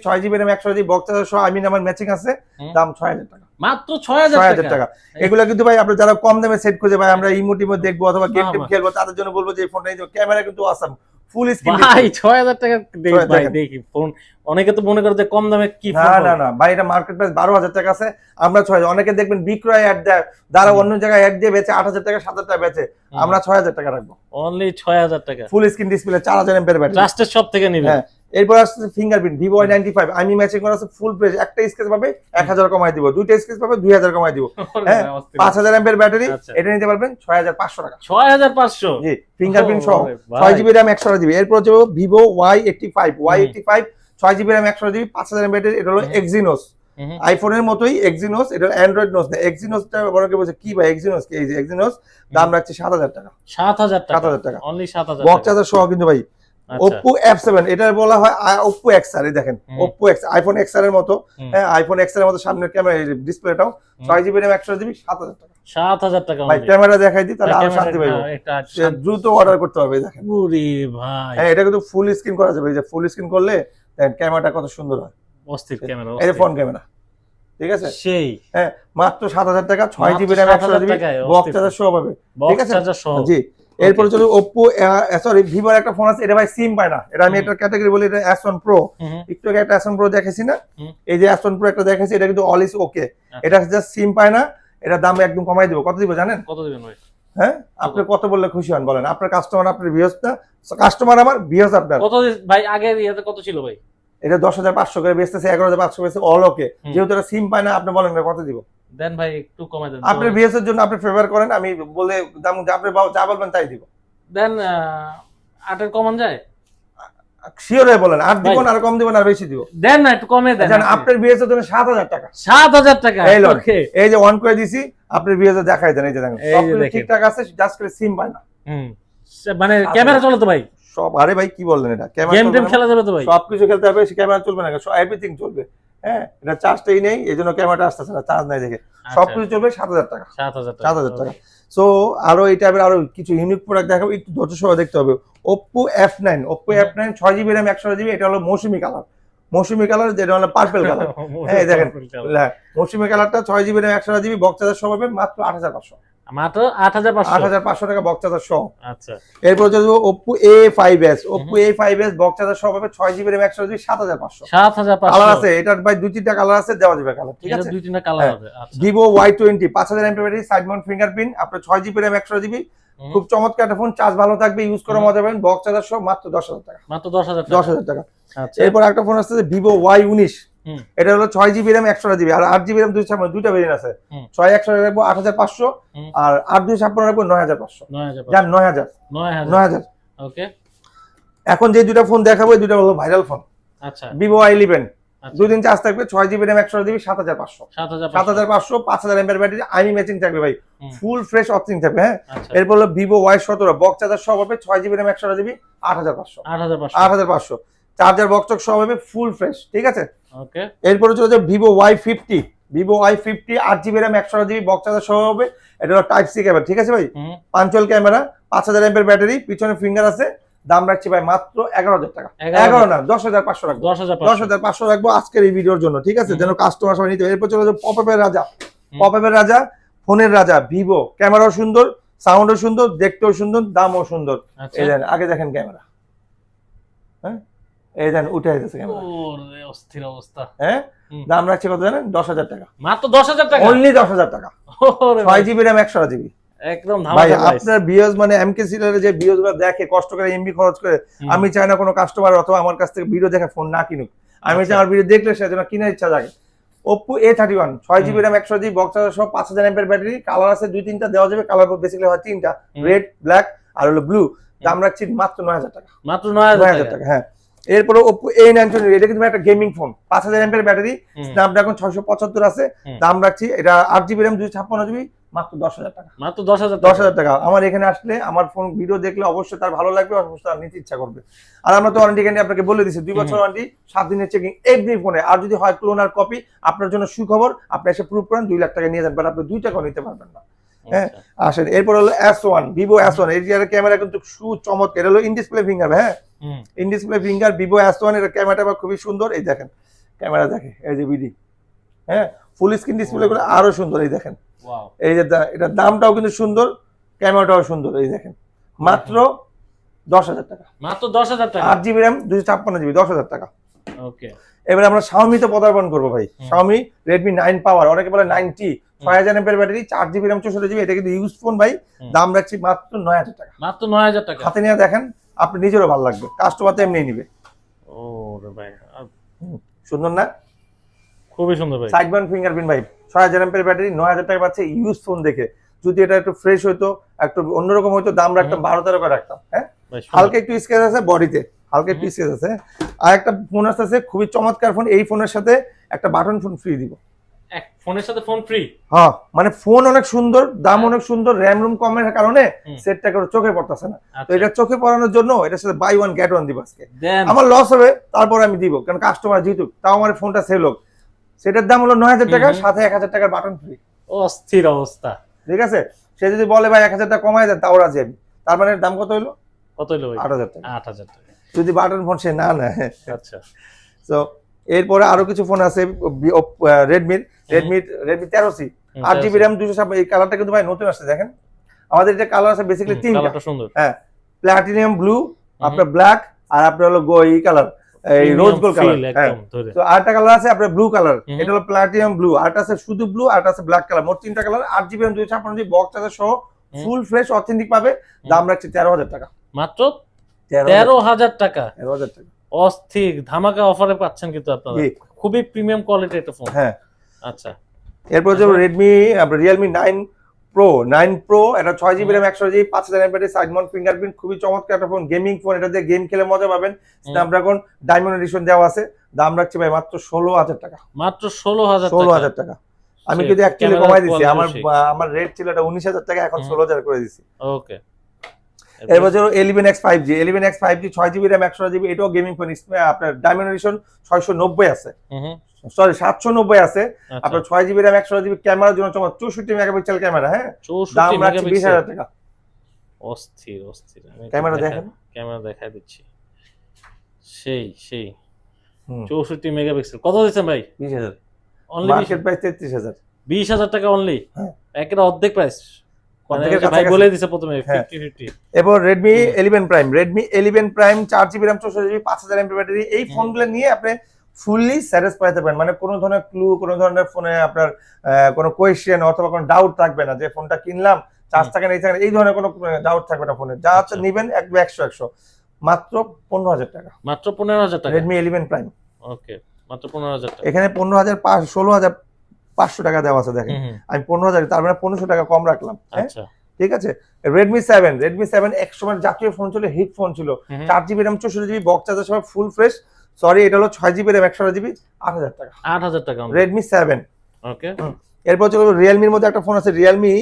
6GB RAM, 128GB box charger সহ, আমি আমার ম্যাচিং আছে, দাম 6000 টাকা। মাত্র 6000 টাকা। এগুলা কিন্তু ভাই আপনারা যারা কম দামে সেট খুঁজে ভাই আমরা ইমোটিমো দেখবো অথবা গেম টেম খেলবো, তাদের জন্য বলবো যে এই ফোনটা নিতে। ক্যামেরা কিন্তু আসাম, ফুল স্ক্রিন ভাই 6000 টাকা ভাই দেখি ফোন। অনেকে তো মনে করে যে কম দামে কি ফোন, না ভাই, এটা মার্কেট প্রাইস 12000 টাকা আছে, আমরা 6000। অনেকে দেখবেন বিক্রয় অ্যাড দেয়, যারা অন্য জায়গায় অ্যাড দিয়ে বেচে 8000 টাকা 7000 টাকা বেচে, আমরা 6000 টাকা রাখবো। অনলি 6000 টাকা, full screen display, 4000 MPR battery, trusted shop থেকে নিবেন। হ্যাঁ, এরপর আসছে ফিঙ্গারপ্রিন্ট Vivo Y95, আমি ম্যাচিং করা আছে ফুল প্রাইস। একটা স্কেচ পাবে 1000 কমাই দিব, দুইটা স্কেচ পাবে 2000 কমাই দিব। হ্যাঁ, 5000 এমপিআর ব্যাটারি, এটা নিতে পারবেন 6500 টাকা। 6500, জি, ফিঙ্গারপ্রিন্ট সহ, 6GB RAM 128GB। এরপর হচ্ছে Vivo Y85 6GB RAM 128GB, 5000 MPR battery. এটা হলো Exynos, আইফোনের মতোই Exynos, এটা অ্যান্ড্রয়েড নোস না। Exynosটা বড়কে বলছে কি ভাই, Exynos কি? এই যে Exynos, দাম রাখছে 7000 টাকা। 7000 টাকা, অনলি 7000 বক্স চার্জার সহ কিন্তু ভাই। Oppo F7, এটা বলা হয় Oppo XR, এই দেখেন Oppo X, আইফোন XR এর মতো। হ্যাঁ, আইফোন XR এর মতো সামনের ক্যামেরা, ডিসপ্লেটাও 6GB RAM 128GB, 7000 টাকা। 7000 টাকা ভাই ক্যামেরা দেখাই দিই তাহলে আরো শান্তি পাইবো, দ্রুত অর্ডার করতে হবে। দেখেন পুরি ভাই, হ্যাঁ, এটা কিন্তু ফুল স্ক্রিন করা যাবে। এই যে ফুল স্ক্রিন করলে দেখেন ক্যামেরাটা কত সুন্দর হয়, অস্থির ক্যামেরা, এই যে ফ্রন্ট ক্যামেরা। ঠিক আছে, সেই হ্যাঁ, মাত্র 7000 টাকা, 6GB RAM 128GB, box charger সহ পাবে। ঠিক আছে, জি। এরপরে চলো Oppo, সরি Vivo একটা ফোন আছে, এটা ভাই সিম পায় না, এটা আমি একটা ক্যাটাগরি বলি, এটা S1 Pro। একটু আগে একটা S1 Pro দেখেছি না, এই যে S1 Pro একটা দেখেছি, এটা কিন্তু অল ইজ ওকে, এটা জাস্ট সিম পায় না। এটা দাম একদম কমাই দিব। কত দিব জানেন? কত দিবেন ভাই? হ্যাঁ, আপনি কত বললে খুশি হন বলেন? আপনার কাস্টমার, আপনার ভিউয়ার্স না, কাস্টমার আমার, ভিউয়ার্স আপনার। কত ভাই? আগে ইয়াতে কত ছিল ভাই? এটা 10500 করে বেচতেছে, 11500 বেচতেছে, অল ওকে। যেহেতু এটা সিম পায় না, আপনি বলেন কত দিব? দেন ভাই, একটু কমাই দেন। আপনার ভিউয়ার্স এর জন্য আপনি ফেভার করেন, আমি বলে দাম আপনি যা বলবেন তাই দিব। দেন 8 কমান যায়? শিওর হয়ে বলেন, 8 দিব না, আর কম দিব না, আর বেশি দিব? দেন না, একটু কমে দেন। আপনার ভিউয়ার্স এর জন্য 7000 টাকা। 7000 টাকা, ওকে। এই যে অন করে দিছি, আপনার ভিউয়ার্স দেখাই দেন। এই যে দেখেন সব ঠিকঠাক আছে, জাস্ট করে সিম পায় না। মানে ক্যামেরা চলে তো ভাই সব? আরে ভাই কি বললেন, এটা ক্যামেরা গেম টেম খেলা যাবে তো ভাই? সবকিছু খেলতে হবে, ক্যামেরা চলবে না, এভরিথিং চলবে। হ্যাঁ, এটা চার্জটাই নেই, এই জন্য ক্যামেরাটা আসতেছে না, চার্জ নাই দেখে। সবকিছু চলবে 7000 টাকা। 7000 টাকা। সো আরো এই টাইপের আরো কিছু ইউনিক প্রোডাক্ট দেখাবো, একটু ধৈর্য সহ দেখতে হবে। Oppo F9 6GB RAM 128GB, এটা হলো মৌসুমী কালার, যেটা হলো পার্পল কালার। হ্যাঁ, দেখেন মৌসুমী কালারটা, 6GB RAM 128GB, box charger সহ পাবেন মাত্র 8500। মাত্র 8500 টাকা বক্স চার্জার সহ। আচ্ছা, এরপর যদি Oppo A5s বক্স চার্জার সহ পাবে, 6GB RAM 128GB, 7500 কালার আছে। এটার ভাই 2-3টা কালার আছে, দেওয়া যাবে কালার। ঠিক আছে, 2-3টা কালার হবে। আচ্ছা, Vivo Y20 5000 mAh battery, side Mount fingerprint, আপনার 6GB RAM 128GB, খুব চমৎকার একটা ফোন, চার্জ ভালো থাকবে, ইউজ করে মজা পাবেন, বক্স চার্জার সহ মাত্র 10000 টাকা। মাত্র 10000 টাকা। আচ্ছা, এরপর একটা ফোন আসছে Vivo Y19, এটা হলো 6GB RAM 128GB, আর 8GB RAM, দুইটা ভেরিয়েন্ট আছে। 6128 রাখবো 8500, আর 8256 রাখবো 9500। জান 9000। ওকে। এখন যে দুইটা ফোন দেখাবো, এই দুইটা হলো ভাইরাল ফোন। আচ্ছা, Vivo Y11, 2 দিন চার্জ থাকবে, 6GB RAM 128GB, 7500। 7500, 5000 mAh battery, আইনি ম্যাচিং থাকবে ভাই, ফুল ফ্রেশ অপশন থাকবে। হ্যাঁ, এরপর হলো Vivo Y17 বক্স চার্জার সহ হবে, 6GB RAM 128GB, 8500। Charger box সহ হবে, ফুল ফ্রেশ। ঠিক আছে, ওকে। এরপরে চলে যাবে Vivo Y50 8GB RAM 128GB, box charger সহ হবে, এটা হলো টাইপ সি ক্যামেরা। ঠিক আছে ভাই, পাঞ্চুয়াল ক্যামেরা, 5000 mAh ব্যাটারি, পিছনে ফিঙ্গার আছে, দাম রাখছি ভাই মাত্র 11000 টাকা। 11 না, 10500 রাখবো। 10500 রাখবো আজকের এই ভিডিওর জন্য। ঠিক আছে, যেন কাস্টমার সবাই নিতে। এরপর চলে যাবে পপআপের রাজা, ফোনের রাজা ভিভো। ক্যামেরাও সুন্দর, সাউন্ডও সুন্দর, দেখতেও সুন্দর, দামও সুন্দর। এই দেখেন, আগে দেখেন ক্যামেরা, হ্যাঁ, এই দেখেন উঠে যাচ্ছে ক্যামেরা। ওরে অস্থির অবস্থা। হ্যাঁ, দাম রাখছি কত জানেন? 10000 টাকা। মাত্র 10000 টাকা, অনলি 10000 টাকা। 6GB RAM 128GB। একদম ভাই, আপনার ভিউয়ার্স মানে এমকে সিলারে যে ভিউয়ার্স গুলো দেখে, কষ্ট করে এমবি খরচ করে, আমি চাই না কোনো কাস্টমার অথবা আমার কাছ থেকে ভিডিও দেখে ফোন না কিনুক। আমি আচ্ছা। আমার ভিডিও দেখলে সেজন্য কেনার ইচ্ছা জাগে। Oppo A31 6GB RAM 100GB box charger সহ 5000 mAh ব্যাটারি, কালার আছে 2-3টা দেওয়া যাবে, কালার বেসিক্যালি হয় 3টা, রেড, ব্ল্যাক আর হলো ব্লু। দাম রাখছি মাত্র 9000 টাকা। মাত্র 9000 টাকা, হ্যাঁ। এরপরে Oppo A92, এটা কিন্তু একটা gaming phone, 5000 mAh battery, Snapdragon 675 আছে, দাম রাখছি এটা 8GB RAM 256GB, মাত্র 10000 টাকা। মাত্র 10000 10000 টাকা। আমার এখানে আসলে আমার ফোন ভিডিও দেখলে অবশ্যই তার ভালো লাগবে, অবশ্যই তার নিতে ইচ্ছা করবে। আর আমরা তো ওয়ারেন্টি গ্যারান্টি আপনাকে বলে দিছি, 2 বছর ওয়ারেন্টি, 7 দিনের চেকিং এভরি ফোনে। আর যদি হয় ক্লোন আর কপি, আপনার জন্য সুখবর, আপনি এসে প্রুফ করেন 2 লাখ টাকা নিয়ে যান, বাট আপনি 2 টাকাও নিতে পারবেন না। হ্যাঁ, আসেন। এরপর হলো S1, Vivo S1, এর ক্যামেরা কিন্তু সুচমৎকার, এটা হলো ইন ডিসপ্লে ফিঙ্গার। হ্যাঁ, in display finger Vivo S1, এর ক্যামেরাটা খুবই সুন্দর। এই দেখেন ক্যামেরা, দেখে এই যে বিডি, হ্যাঁ, ফুল স্ক্রিন ডিসপ্লে গুলো আরো সুন্দর। এই দেখেন, ওয়াও, এই যে এটা দামটাও কিন্তু সুন্দর, ক্যামেরাটাও সুন্দর। এই দেখেন মাত্র 10000 টাকা। মাত্র 10000 টাকা। 8GB RAM 256GB, 10000 টাকা। ওকে, এবার আমরা Xiaomi তে পদার্পণ করবো ভাই। Xiaomi Redmi 9 Power, অনেকে বলে 9T, 6000 mAh battery, 4GB RAM 64GB, এটা কিন্তু ইউজ ফোন ভাই। দাম রাখছি মাত্র 9000 টাকা। মাত্র 9000 টাকা। হাতে নিয়ে দেখেন, আপনি নিজেরও ভালো লাগবে, কাস্টমার তো এমনি নিবে। ও রে ভাই, সুন্দর না? খুবই সুন্দর ভাই। সাইড বাউন্ড ফিঙ্গারপ্রিন্ট ভাই, 6000 mAh ব্যাটারি, 9000 টাকা পাচ্ছে ইউজ ফোন দেখে। যদি এটা একটু ফ্রেশ হইতো, একটু অন্যরকম হইতো, দাম রাখতাম 12-13 করে রাখতাম। হ্যাঁ, হালকা একটু স্ক্র্যাচ আছে বডিতে, হালকা একটু স্ক্র্যাচ আছে। আর একটা ফোন আসছে খুবই চমৎকার ফোন, এই ফোনের সাথে একটা বাটন ফোন ফ্রি দিব। এক ফোনের সাথে ফোন ফ্রি? হ্যাঁ, মানে ফোন অনেক সুন্দর, দাম অনেক সুন্দর, র্যাম রুম কমের কারণে সেটটা করে চোখে পড়তেছে না। তো এটা চোখে পড়ানোর জন্য এটার সাথে বাই ওয়ান গেট ওয়ান দিব আজকে। আমার লস হবে, তারপর আমি দিব, কারণ কাস্টমার জিতুক, তাও আমার ফোনটা সেল হোক। সেটার দাম হলো 9000 টাকা, সাথে 1000 টাকার বাটন ফ্রি। অস্থির অবস্থা। ঠিক আছে, সে যদি বলে ভাই 1000 টাকা কমায় দেন, তাও রাজি আমি। তার মানে দাম কত হলো? কত হলো ভাই? 8000 টাকা। 8000 টাকা যদি বাটন ফোন সে না নেয়। আচ্ছা, তো এরপরে আরো কিছু ফোন আছে রেডমি 13C, 8GB RAM 256, এই কালারটা কিন্তু ভাই নতুন আসছে। দেখেন আমাদের এটা কালার আছে বেসিক্যালি 3টা। কালারটা সুন্দর। হ্যাঁ, প্লাটিনাম ব্লু, আপনার ব্ল্যাক, আর আপনার হলো এই কালার, এই রোজ গোল্ড কালার। হ্যাঁ, তো আরেকটা কালার আছে আপনার ব্লু কালার, এটা হলো প্লাটিনাম ব্লু, আরটা আছে শুধু ব্লু, আরটা আছে ব্ল্যাক কালার। মোট 3টা colour, 8GB RAM 256GB box charger সহ ফুল ফ্রেশ অথেন্টিক পাবে। দাম রাখছি 13000 টাকা। মাত্র 13000 টাকা। 13000 টাকা অস্থির ধামাকা অফারে পাচ্ছেন কিন্তু আপনারা, খুবই প্রিমিয়াম কোয়ালিটির একটা ফোন। হ্যাঁ, আচ্ছা। এরপর যে Redmi, আপনার Realme 9 Pro, এটা 6GB RAM 100GB, 5000 mAh battery, side Mount fingerprint, খুবই চমৎকার একটা ফোন, গেমিং ফোন। এটা দিয়ে গেম খেলে মজা পাবেন। স্ন্যাপড্রাগন ডায়মন্ড এডিশন দেওয়া আছে। দাম রাখছি ভাই মাত্র 16000 টাকা। মাত্র 16000 টাকা। 16000 টাকা। আমি কিন্তু অ্যাকচুয়ালি কমাই দিছি, আমার রেট ছিল এটা 19000 টাকা, এখন 16000 করে দিছি। ওকে। এরপর যে 11X 5G, 11X 5G 6GB RAM 100GB, এটাও গেমিং ফোন, আপনার ডায়মন্ড এডিশন 690 আছে, সরি 790 আছে। আপনার 6GB RAM 100GB, ক্যামেরার জন্য 64 মেগাপিক্সেল ক্যামেরা। হ্যাঁ, দাম রাখছি 20000 টাকা। অস্থির অস্থির। ক্যামেরা দেখেন, ক্যামেরা দেখাই দিচ্ছি, সেই 64 মেগাপিক্সেল। কত দিচ্ছেন ভাই? 20000। Only market price 33000। 20000 টাকা অনলি। হ্যাঁ, একেবারে অর্ধেক প্রাইস। ভাই বলে দিছে প্রথমে 50-50। এরপর Redmi 11 Prime 4GB RAM 64GB, 5000 mAh battery. এই ফোনগুলো নিয়ে আপনি ফুললি স্যাটিসফাই হতে পারেন, মানে কোনো ধরনের ক্লু, কোনো ধরনের ফোনে আপনার কোনো কোয়েশ্চেন অথবা কোনো ডাউট থাকবে না যে ফোনটা কিনলাম, চার্জ থাকে না, এই ধরনের কোনো ডাউট থাকবে না ফোনে। যা আছে নিবেন 100 মাত্র 15000 টাকা। মাত্র 15000 টাকা Redmi 11 Prime। ওকে, মাত্র 15000 টাকা। এখানে 16500 টাকা দেওয়া আছে, দেখেন আমি 15000, তার মানে 1500 টাকা কম রাখলাম। আচ্ছা, ঠিক আছে। Redmi 7 একসময় জাতীয় ফোন ছিল, হিট ফোন ছিল, 4GB RAM 64GB box charger সহ ফুল ফ্রেশ। সরি, এটা হলো 6GB RAM 100GB, 8000 টাকা। 8000 টাকা Redmi 7। ওকে। এরপর চলো Realme এর মধ্যে একটা ফোন আছে, Realme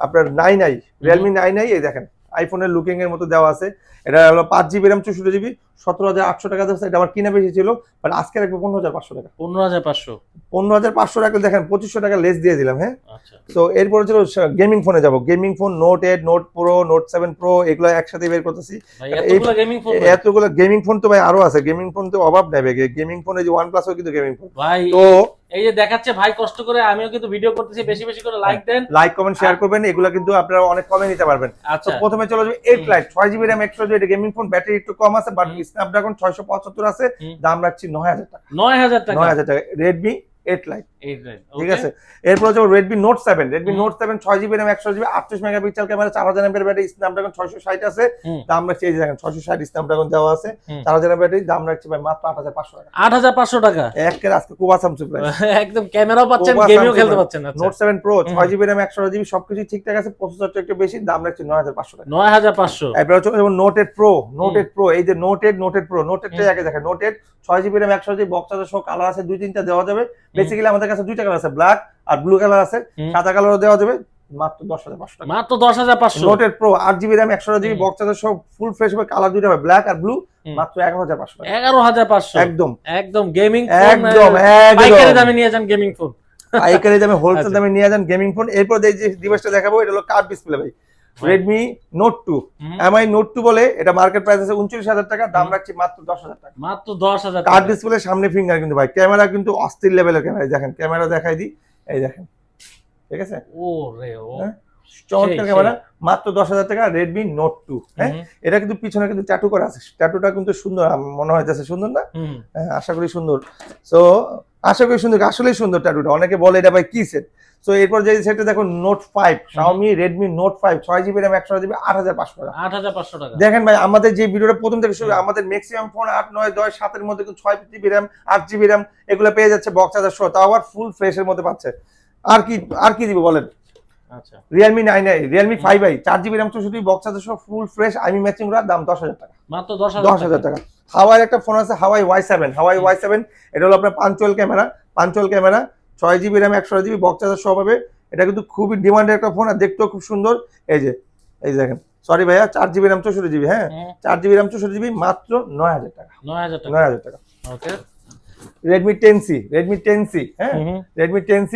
আপনার 9i, Realme 9i, এই দেখেন আইফোনের লুকিং এর মতো দেওয়া আছে। এটা হলো 5GB RAM 64GB, 17800 টাকা দিচ্ছে। এটা আমার কিনা বেশি ছিল, বাট আজকে রাখবো 15500 টাকা। 15500। 15500 টাকা দেখেন 2500 টাকা লেস দিয়ে দিলাম। হ্যাঁ, আচ্ছা। তো এরপর ছিল গেমিং ফোনে যাব। Gaming phone Note 8, Note Pro, Note 7 Pro, এগুলো একসাথে বের করতেছি। এতগুলো গেমিং ফোন তো ভাই আরো আছে, গেমিং ফোন তো অভাব নেবে। গেমিং ফোনে যে OnePlus ও কিন্তু গেমিং ফোন ভাই। তো এই যে দেখাচ্ছে ভাই কষ্ট করে, আমিও কিন্তু ভিডিও করতেছি, বেশি বেশি করে লাইক দেন, লাইক কমেন্ট শেয়ার করবেন, এগুলো কিন্তু আপনারা অনেক কমে নিতে পারবেন। আচ্ছা, তো প্রথমে চলে যাবে 8 Lite 6GB RAM 100GB, এটা গেমিং ফোন, ব্যাটারি একটু কম আছে, বাট স্ন্যাপড্রাগন 675 আছে। দাম রাখছি 9000 টাকা। 9000 টাকা। 9000 টাকা। Redmi 8 লাইট, 8 লাইন ঠিক আছে। এরপর হচ্ছে Redmi Note 7, Redmi Note 7 6GB RAM 128GB 38 megapixel camera, 4000 mAh battery, Snapdragon 660 আছে, দাম রাখছি এই যে দেখেন 660 স্ন্যাপড্রাগন দেওয়া আছে, 4000 mAh ব্যাটারি, দাম রাখছি ভাই মাত্র 8500 টাকা। 8500 টাকা একের আজকে কুবা সামসুং প্রাইস, একদম ক্যামেরাও পাচ্ছেন, গেমও খেলতে পাচ্ছেন। আচ্ছা Note 7 Pro 6GB RAM 128GB সবকিছু ঠিকঠাক আছে, প্রসেসরটা একটু বেশি, দাম রাখছি 9500 টাকা। 9500। এরপর হচ্ছে যেমন Note 8 Pro, Note 8 Pro, এই যে Note 8 Pro, Note 8 টাই আগে দেখেন, Note 8 6GB RAM 128GB box charger সহ, কালার আছে 2-3টা দেওয়া যাবে। বেসিক্যালি আমাদের কাছে দুইটা কালার আছে, ব্ল্যাক আর ব্লু কালার আছে, সাদা কালারও দেওয়া যাবে, মাত্র 10500 টাকা। মাত্র 10500। Note 8 Pro 8GB RAM 128GB box charger সহ, ফুল ফ্রেশ হবে, কালার দুইটা হবে, ব্ল্যাক আর ব্লু, মাত্র 11500 টাকা। 11500 একদম একদম গেমিং ফোন, একদম পাইকারি দামে নিয়ে যান গেমিং ফোন, পাইকারি দামে হোলসেল দামে নিয়ে যান গেমিং ফোন। এরপর এই যে ডিভাইসটা দেখাবো, এটা হলো কার্ভ ডিসপ্লে ভাই, Redmi Note 2, MI Note 2 বলে, এটা মার্কেট প্রাইস আছে 39000 টাকা, দাম রাখছি মাত্র 10000 টাকা। মাত্র 10000 কার্ভ টাকা। ডিসপ্লে, সামনে ফিঙ্গার কিন্তু ভাই, ক্যামেরা কিন্তু অস্থির লেভেলের ক্যামেরা, দেখেন ক্যামেরা দেখাই দিই, এই দেখেন, ঠিক আছে, ও রে ও চমৎকার ক্যামেরা, মাত্র 10000 টাকা, Redmi Note 2। হ্যাঁ, এটা কিন্তু পিছনে কিন্তু ট্যাটু করা আছে, ট্যাটুটা কিন্তু সুন্দর, মনে হইতেছে সুন্দর না? হ্যাঁ, আশা করি সুন্দর। সো আশা করি সুন্দর, আসলেই সুন্দর ট্যাটুটা, অনেকে বলে এটা ভাই কি সেট। সো এরপর যে সেটটা দেখো, Note 5, Xiaomi Redmi Note 5 6GB RAM 128GB 8500 টাকা। 8500 টাকা। দেখেন ভাই, আমাদের যে ভিডিওটা প্রথম থেকে শুরু, আমাদের ম্যাক্সিমাম ফোন 8 9 10 7 এর মধ্যে কিন্তু 6GB RAM 8GB RAM এগুলো পেয়ে যাচ্ছে বক্স চার্জার সহ, তাও আবার ফুল ফ্রেশের মধ্যে পাচ্ছে। আর কি দিব বলেন? আচ্ছা, Realme 9i, Realme 5i 4GB RAM 64GB box charger সহ, ফুল ফ্রেশ আইমি ম্যাচিং করা, দাম 10000 টাকা। মাত্র 10000 টাকা। হাওয়াই একটা ফোন আছে, Huawei Y7, এটা হলো আপনার punctual camera, 6GB RAM 128GB box charger সহ পাবে। এটা কিন্তু খুবই ডিমান্ডের একটা ফোন, আর দেখতেও খুব সুন্দর। এই যে দেখেন, সরি ভাইয়া, 4GB RAM 64GB, হ্যাঁ 4GB RAM 64GB মাত্র 9000 টাকা। 9000 টাকা। ওকে। Redmi 10C, হ্যাঁ Redmi 10C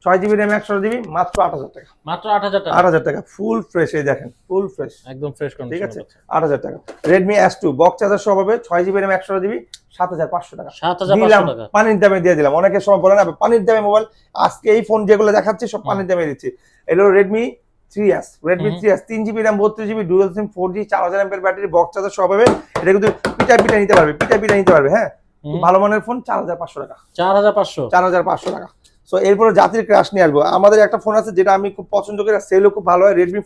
6GB RAM 128GB মাত্র 8000 টাকা। মাত্র 8000 টাকা। 8000 টাকা, ফুল ফ্রেশ, এই দেখেন ফুল ফ্রেশ, একদম ফ্রেশ কন্ডিশন, ঠিক আছে, 8000 টাকা। Redmi S2 বক্স চার্জার সহ পাবে, 6GB RAM 128GB 7500 টাকা। 7500 টাকা। পানির দামে দিয়ে দিলাম, অনেকের সময় বলে না পানির দামে মোবাইল, আজকে এই ফোন যেগুলো দেখাচ্ছি সব পানির দামে দিচ্ছি। এটা হলো Redmi 3S, 3GB RAM 32GB dual SIM 4G 4000 mAh battery box charger সহ পাবে। এটা কিন্তু পিটা নিতে পারবে, হ্যাঁ, খুব ভালো মানের ফোন, 4500 টাকা। 4500 টাকা। সো এরপরে জাতির ক্রাশ নিয়ে আসবো। আমাদের একটা ফোন আছে যেটা আমি খুব পছন্দ করি, সেলও খুব ভালো হয়, Redmi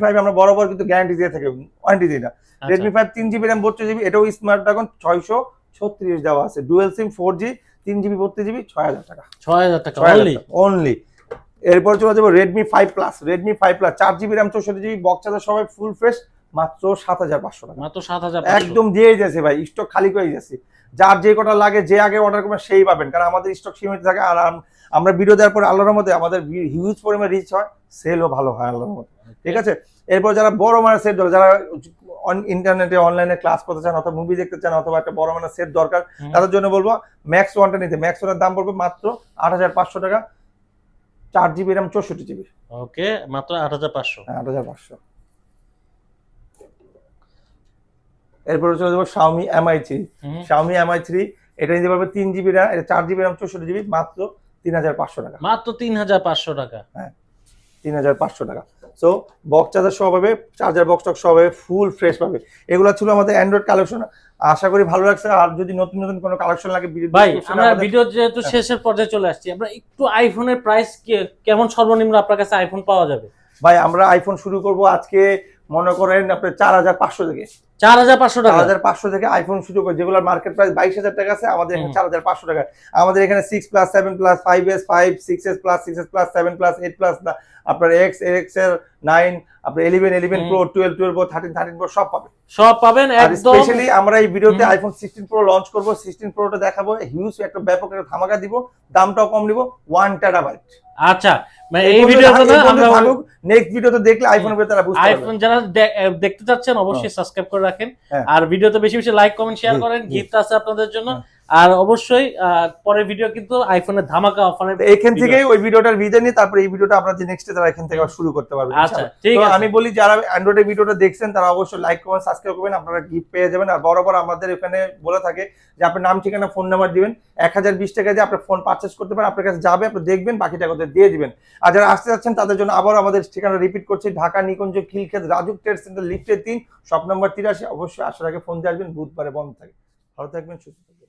5 আমরা বরাবর কিন্তু গ্যারান্টি দিয়ে থাকি, ওয়ারেন্টি দিই না। Redmi 5 3GB RAM 32GB, এটাও স্ন্যাপড্রাগন 636 দেওয়া আছে, dual SIM 4G 3GB 32GB 6000 টাকা। 6000 টাকা অনলি। এরপর চলে যাবো Redmi 5 Plus, 4GB RAM 64GB box charger সবাই ফুল ফ্রেশ, মাত্র 7500 টাকা। মাত্র 7500 একদম দিয়ে যাচ্ছে ভাই, স্টক খালি করে যাচ্ছে, যার যে কটা লাগে যে আগে অর্ডার করবেন সেই পাবেন, কারণ আমাদের স্টক সীমিত থাকে। আর আমরা ভিডিও দেওয়ার পরে আল্লাহর মধ্যে আমাদের হিউজ পরিমাণে রিচ হয়, সেলও ভালো হয় আল্লাহর মধ্যে, ঠিক আছে। এরপর যারা বড় মানের সেট দরকার, যারা ইন্টারনেটে অনলাইনে ক্লাস করতে চান অথবা মুভি দেখতে চান অথবা একটা বড় মানের সেট দরকার, তাদের জন্য বলবো Max 1টা নিতে। Max 1 এর দাম পড়বে মাত্র 8500 টাকা, 4GB RAM 64GB। ওকে, মাত্র 8500। 8500। এরপরে চলে যাবো Xiaomi Mi 3, এটা নিতে পারবে 3GB RAM, এটা 4GB RAM 64GB মাত্র 3500 টাকা। মাত্র 3500 টাকা। হ্যাঁ, 3500 টাকা। সো বক্স চার্জার সহ পাবে, চার্জার বক্স টক সহ পাবে, ফুল ফ্রেশ পাবে। এগুলো ছিল আমাদের অ্যান্ড্রয়েড কালেকশন, আশা করি ভালো লাগছে। আর যদি নতুন কোনো কালেকশন লাগে ভাই, আমরা ভিডিও যেহেতু শেষের পর্যায়ে চলে আসছি, আমরা একটু আইফোনের প্রাইস কেমন সর্বনিম্ন আপনার কাছে আইফোন পাওয়া যাবে? ভাই, আমরা আইফোন শুরু করব আজকে, মনে করেন আপনার 4500 থেকে, 4500 টাকা। 4500 থেকে আইফোন শুরু করে, যেগুলোর মার্কেট প্রাইস 22000 টাকা আছে, আমাদের এখানে 4500 টাকা। আমাদের এখানে 6 plus 7 plus 5s 5 6s plus 6s plus 7 plus 8 plus আপনার X এর 9, আপনার 11 Pro 12 Pro 13 Pro সব পাবেন একদম। স্পেশালি আমরা এই ভিডিওতে আইফোন 16 Pro লঞ্চ করব, 16 Proটা দেখাবো, হিউজ একটা ব্যাপক একটা ধামাকা দিব, দামটাও কম নিব, 1 টেরাবাইট। আচ্ছা, মানে এই ভিডিওতে না, আমরা নেক্সট ভিডিওতে দেখলে আইফোনের ব্যাপারে বুঝতে পারবেন। আইফোন যারা দেখতে চাচ্ছেন অবশ্যই সাবস্ক্রাইব করে রাখেন, আর ভিডিওতে বেশি বেশি লাইক কমেন্ট শেয়ার করেন, গিফট আছে আপনাদের জন্য। আর অবশ্যই পরের ভিডিও কিন্তু আইফোনের ধামাকা অফারে, এখান থেকে ওই ভিডিওটার ভিডিও নিয়ে তারপরে এই ভিডিওটা আপনারা যে নেক্সট তারা এখান থেকে শুরু করতে পারবেন। আচ্ছা, ঠিক আছে। আমি বলি যারা অ্যান্ড্রয়েডের ভিডিওটা দেখছেন তারা অবশ্যই লাইক কমেন্ট সাবস্ক্রাইব করবেন, আপনারা গিফট পেয়ে যাবেন। আর বরাবর আমাদের এখানে বলে থাকে যে আপনার নাম ঠিকানা ফোন নাম্বার দিবেন, 1020 টাকা দিয়ে আপনার ফোন পারচেজ করতে পারেন, আপনার কাছে যাবে, আপনি দেখবেন, বাকি টাকা দিয়ে দিবেন। আর যারা আসতে যাচ্ছেন তাদের জন্য আবার আমাদের ঠিকানা রিপিট করছি, ঢাকা নিকুঞ্জ খিলক্ষেত রাজুক ট্রেড সেন্টার লিফটে 3 শপ নাম্বার 83। অবশ্যই আসার আগে ফোন দিয়ে আসবেন, বুধবারে বন্ধ থাকে। ভালো থাকবেন, সুস্থ থাকবেন।